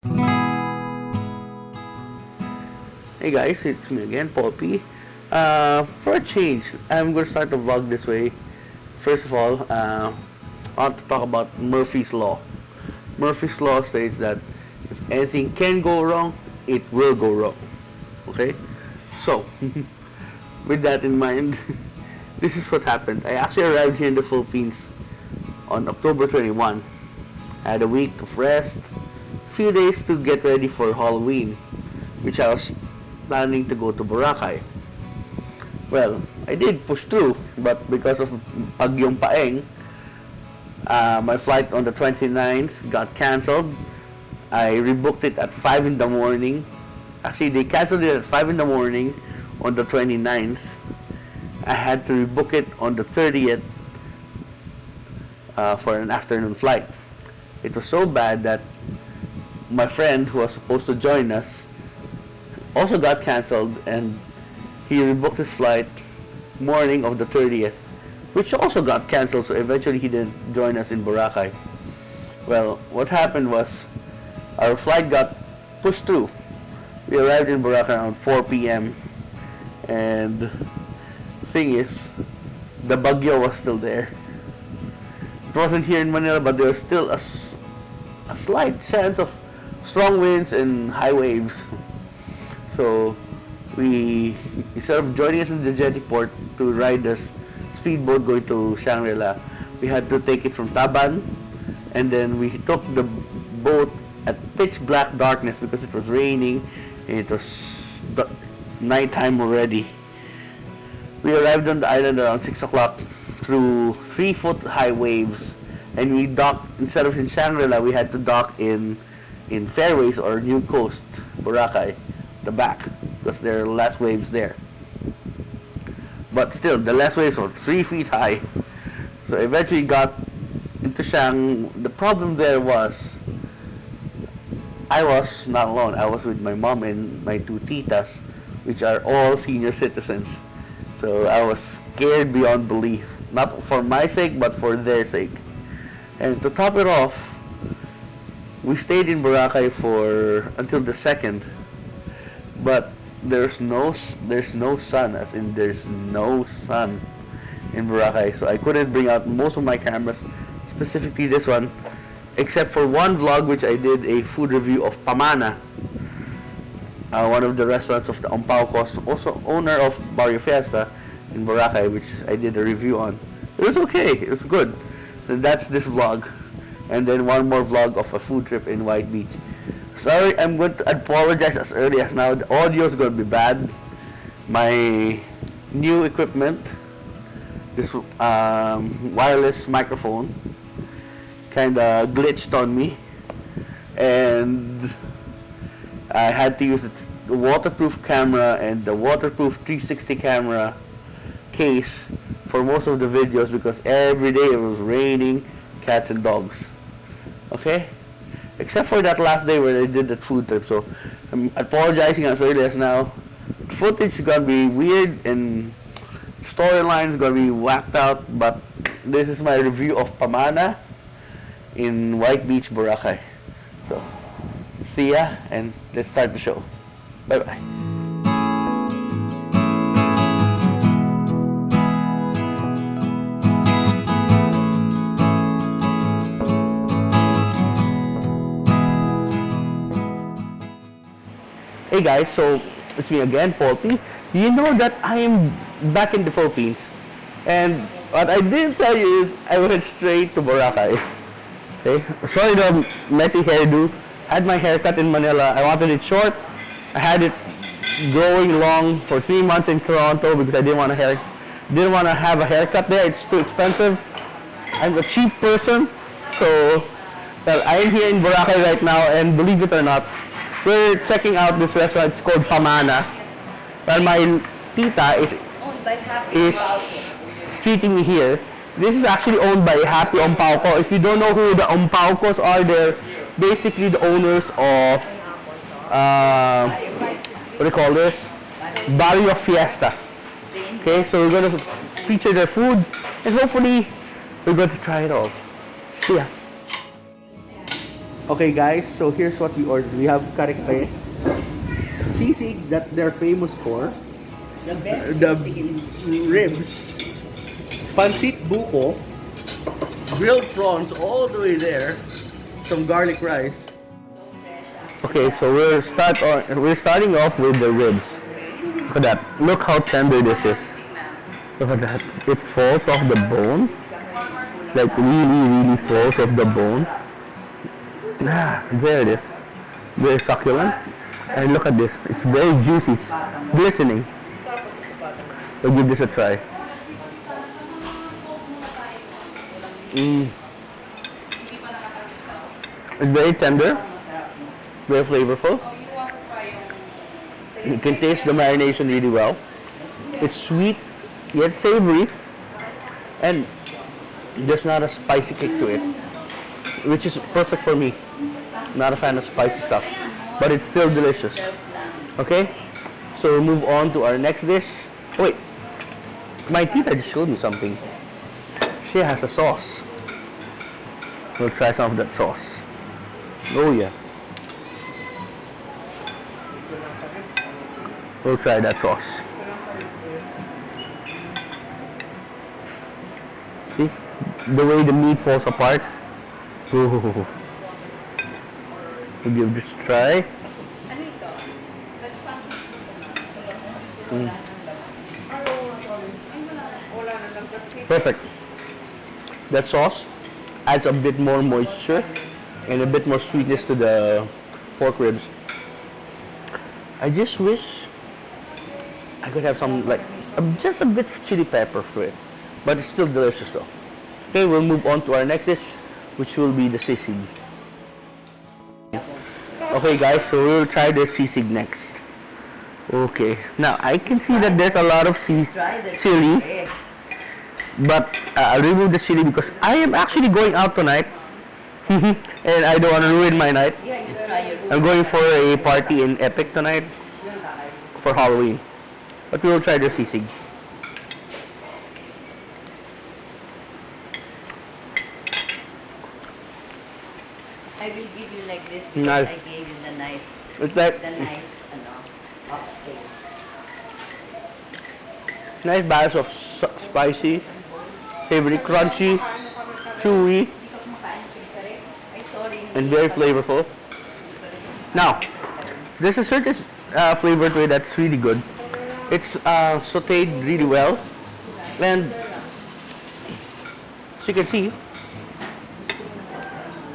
Hey guys, it's me again, Paul P. For a change, I'm going to start the vlog this way. First of all, I want to talk about Murphy's Law. Murphy's Law states that if anything can go wrong, it will go wrong. Okay? So, with that in mind, this is what happened. I actually arrived here in the Philippines on October 21. I had a week of rest, a few days to get ready for Halloween, which I was planning to go to Boracay. Well, I did push through, but because of Pagyong Paeng, my flight on the 29th got cancelled. I rebooked it at 5 in the morning. Actually, they canceled it at 5 in the morning on the 29th. I had to rebook it on the 30th for an afternoon flight. It was so bad that my friend who was supposed to join us also got cancelled, and he rebooked his flight morning of the 30th, which also got cancelled, so eventually he didn't join us in Boracay. Well, what happened was our flight got pushed through. We arrived in Boracay around 4 p.m. and the thing is, the bagyo was still there. It wasn't here in Manila, but there was still a slight chance of strong winds and high waves. So we, instead of joining us in the jetty port to ride the speedboat going to Shangri-La, we had to take it from Taban, and then we took the boat at pitch black darkness because it was raining and it was nighttime already. We arrived on the island around 6 o'clock through 3-foot high waves, and we docked, instead of in Shangri-La, we had to dock in Fairways or New Coast, Boracay, the back, because there are less waves there. But still, the less waves were 3 feet high. So eventually got into Shang. The problem there was, I was not alone. I was with my mom and my 2 titas, which are all senior citizens. So I was scared beyond belief. Not for my sake, but for their sake. And to top it off, we stayed in Boracay until the 2nd. But there's no sun, as in there's no sun in Boracay. So I couldn't bring out most of my cameras, specifically this one, except for one vlog which I did a food review of Pamana, one of the restaurants of the Ompaucos, also owner of Barrio Fiesta in Boracay, which I did a review on. It was okay, it was good. And that's this vlog. And then one more vlog of a food trip in White Beach. Sorry, I'm going to apologize as early as now. The audio is going to be bad. My new equipment, this wireless microphone, kind of glitched on me, and I had to use the waterproof camera and the waterproof 360 camera case for most of the videos because every day it was raining cats and dogs. Okay? Except for that last day where I did that food trip. So I'm apologizing as early as now. Footage is gonna be weird and storyline is gonna be whacked out, but this is my review of Pamana in White Beach, Boracay. So see ya, and let's start the show. Bye bye. Hey guys, so it's me again, Paul P. You know that I am back in the Philippines, and what I didn't tell you is I went straight to Boracay. Okay, sorry the messy hairdo. Had my haircut in Manila. I wanted it short. I had it growing long for 3 months in Toronto because I didn't want to have a haircut there. It's too expensive. I'm a cheap person, so well, I am here in Boracay right now, and believe it or not, we're checking out this restaurant. It's called Pamana. Well, my tita is treating me here. This is actually owned by Happy Ompauco. If you don't know who the Ompaucos are, they're basically the owners of what do you call this? Barrio Fiesta. Okay, so we're going to feature their food, and hopefully we're going to try it all. See ya. Okay guys, so here's what we ordered. We have kare-kare, sisig that they're famous for, The best the sisig ribs, pancit buko, grilled prawns all the way there, some garlic rice. Okay, so we're starting off with the ribs. Look at that. Look how tender this is. Look at that. It falls off the bone. Like really falls off the bone. Ah, there it is. Very succulent. And look at this. It's very juicy. Glistening. I'll give this a try. It's very tender. Very flavorful. You can taste the marination really well. It's sweet, yet savory. And there's not a spicy kick to it, which is perfect for me. Not a fan of spicy stuff, but it's still delicious. Okay, so we'll move on to our next dish. Oh, wait, my tita just showed me something. She has a sauce. We'll try some of that sauce. Oh yeah. We'll try that sauce. See? The way the meat falls apart. Ooh. We'll give this a try. Perfect. That sauce adds a bit more moisture and a bit more sweetness to the pork ribs. I just wish I could have some, like, just a bit of chili pepper for it, but it's still delicious though. Okay, we'll move on to our next dish, which will be the sisig. Okay guys, so we'll try the sisig next. Okay, now I can see that there's a lot of chili, but I'll remove the chili because I am actually going out tonight and I don't want to ruin my night. I'm going for a party in Epic tonight for Halloween. But we will try the sisig. I will give you like this because Nice. I gave you the nice, It's like upstate. nice balance of spicy, savory, crunchy, chewy, and very flavorful. Now, there's a certain flavor to it that's really good. It's sauteed really well, and as you can see,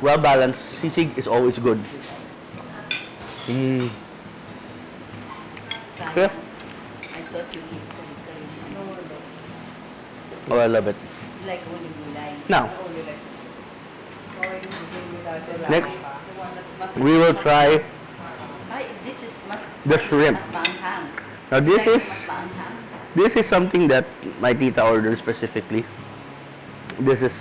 well balanced. Sisig is always good. Yeah. Yeah. I thought you eat Oh, I love it. like only gulay. Now, next we will try This is the shrimp. maanghang. Now Maanghang. this is something that my tita ordered specifically. This is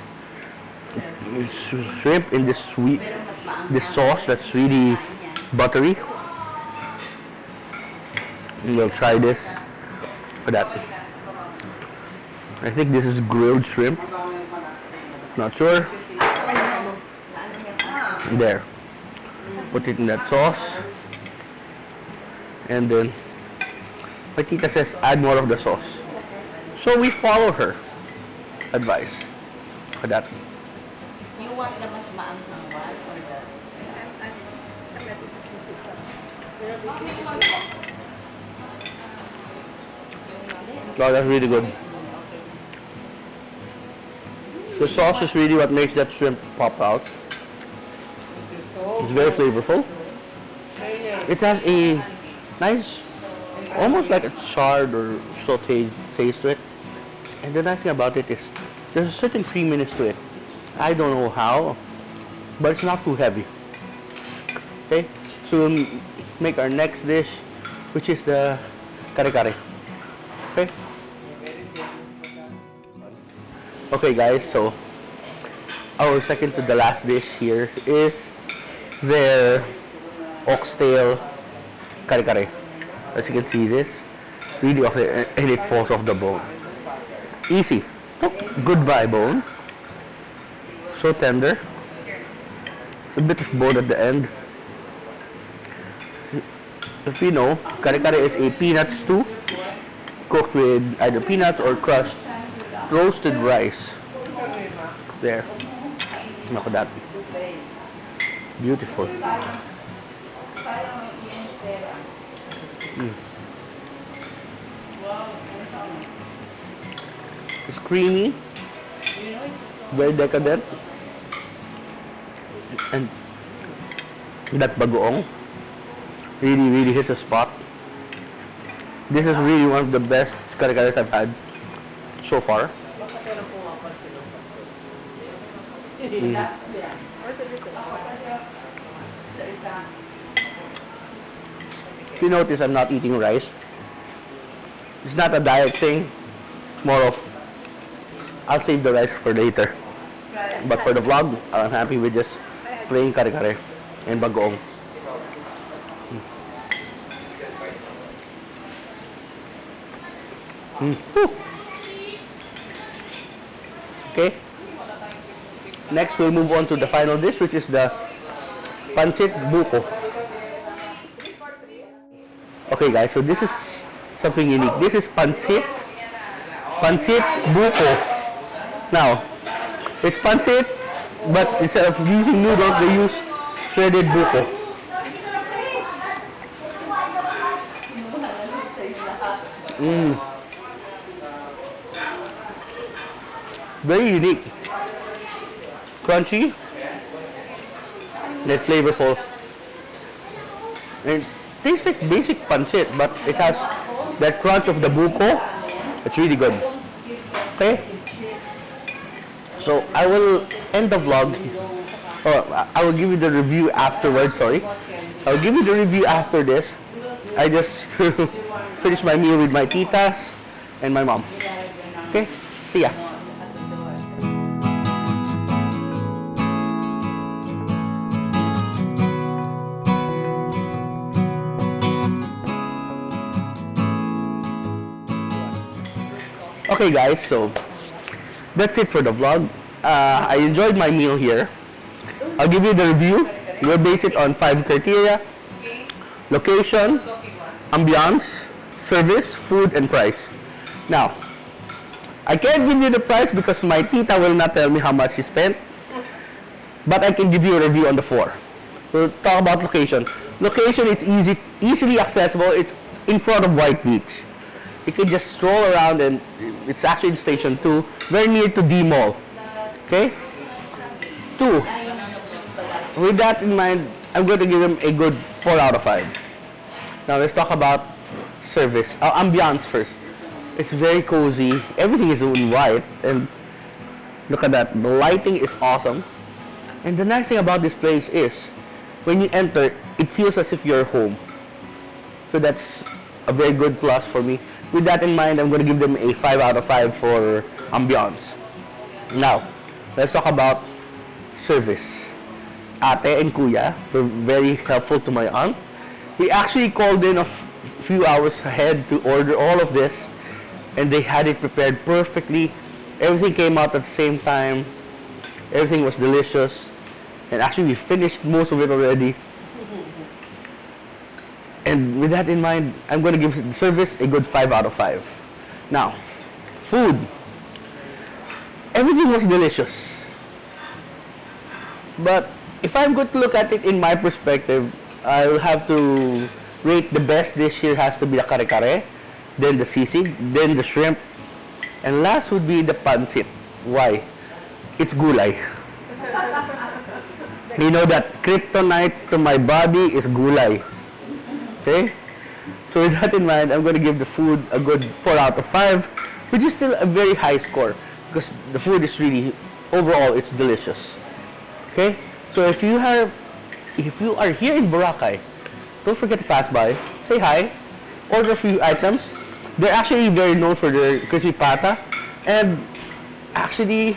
shrimp in this sweet, Pero mas maanghang. this sauce that's really buttery. We'll try this for that. I think this is grilled shrimp. Not sure. There. Put it in that sauce. And then my tita says add more of the sauce. So we follow her advice for that. You want the mas maanghang one or the... Wow, that's really good. The sauce is really what makes that shrimp pop out. It's very flavorful. It has a nice, almost like a charred or sauteed taste to it. And the nice thing about it is there's a certain creaminess to it. I don't know how, but it's not too heavy. Okay, so we'll make our next dish, which is the kare-kare. Okay. Okay guys, so our second to the last dish here is their oxtail kare-kare. As you can see, this really oxtail and it falls off the bone. Easy. Goodbye bone. So tender. a bit of both at the end. If you know, kare-kare is a peanut stew cooked with either peanuts or crushed roasted rice. There. Look at that. Beautiful. It's creamy, very decadent, and that bagoong really hits a spot. This is really one of the best kare-kares I've had so far. If you notice, I'm not eating rice. It's not a diet thing. More of, I'll save the rice for later. But for the vlog, I'm happy with just plain kare-kare and bagoong. Whew. Okay. Next, we'll move on to the final dish, which is the pancit buko. Okay, guys, so this is something unique. This is pancit buko. Now, it's pancit, but instead of using noodles, they use shredded buko. Very unique. Crunchy, yet flavorful. And it tastes like basic pancit, but it has that crunch of the buko. It's really good. Okay? So I will end the vlog. I will give you the review afterwards, sorry. I'll give you the review after this. I just finished my meal with my titas and my mom. Okay? See ya. Okay guys, so that's it for the vlog. I enjoyed my meal here. I'll give you the review. We'll base it on 5 criteria: location, ambiance, service, food, and price. Now, I can't give you the price because my tita will not tell me how much she spent, but I can give you a review on the 4. We'll talk about location. Location is easily accessible. It's in front of White Beach. You can just stroll around, and it's actually in Station 2, very near to D Mall. Okay? 2. With that in mind, I'm going to give them a good 4 out of 5. Now let's talk about service. Ambiance first. It's very cozy. Everything is in white, and look at that. The lighting is awesome. And the nice thing about this place is, when you enter, it feels as if you're home. So that's a very good plus for me. With that in mind, I'm going to give them a 5 out of 5 for ambiance. Now, let's talk about service. Ate and Kuya were very helpful to my aunt. We actually called in a few hours ahead to order all of this, and they had it prepared perfectly. Everything came out at the same time. Everything was delicious. And actually, we finished most of it already. And with that in mind, I'm going to give the service a good 5 out of 5. Now, food. Everything was delicious. But if I'm going to look at it in my perspective, I'll have to rate the best dish here has to be the kare-kare, then the sisig, then the shrimp, and last would be the pancit. Why? It's gulay. You know that kryptonite to my body is gulay. Okay? So with that in mind, I'm going to give the food a good 4 out of 5, which is still a very high score because the food is really, overall, it's delicious. Okay? So if you are here in Boracay, don't forget to pass by, say hi, order a few items. They're actually very known for their crispy pata, and actually,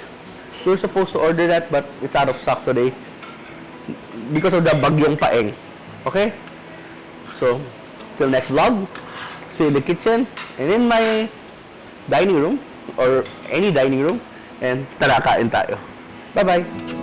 we're supposed to order that, but it's out of stock today because of the bagyong paeng. Okay? So, till next vlog, see you in the kitchen and in my dining room or any dining room, and tara kain tayo. Bye-bye!